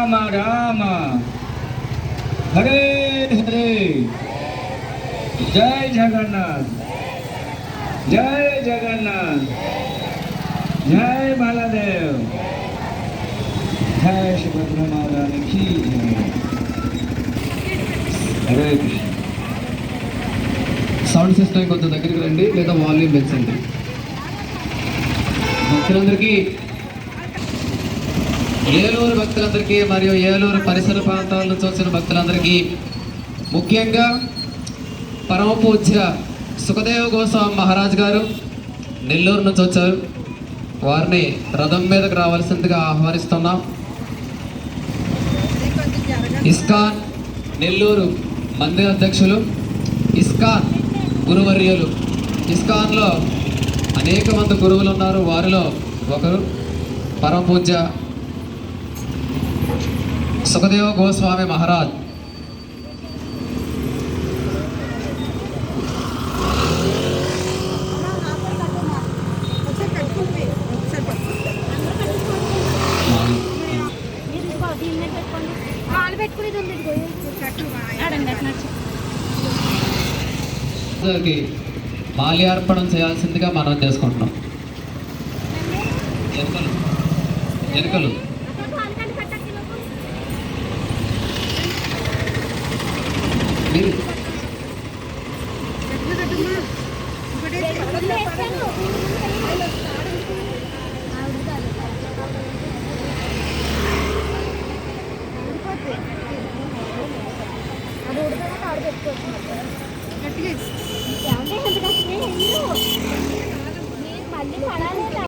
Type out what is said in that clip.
రామ రామ హరే హరే జై జగన్నాథ్ జై జగన్నాథ్ జై బాలాదేవ్ జై సుభద్ర మాతాకి హరే కృష్ణ. సౌండ్ సిస్టమ్ కొంచెం దగ్గరికి రండి లేదా వాల్యూమ్ పెంచండి. భక్తులందరికీ, ఏలూరు భక్తులందరికీ మరియు ఏలూరు పరిసర ప్రాంతాలను చూసిన భక్తులందరికీ, ముఖ్యంగా పరమ పూజ్య సుఖదేవ గోస్వామి మహారాజ్ గారు నెల్లూరు నుంచి వచ్చారు. వారిని రథం మీదకు రావాల్సిందిగా ఆహ్వానిస్తున్నాం. ఇస్కాన్ నెల్లూరు మందిర అధ్యక్షులు, ఇస్కాన్ గురువర్యులు. ఇస్కాన్లో అనేక మంది గురువులు ఉన్నారు. వారిలో ఒకరు పరమ పూజ్య సుఖదేవ గోస్వామి మహారాజ్. మాల్యార్పణం చేయాల్సిందిగా మనం చేసుకుంటున్నాం. ఎరుకలు మళ్ళీ పడాలి.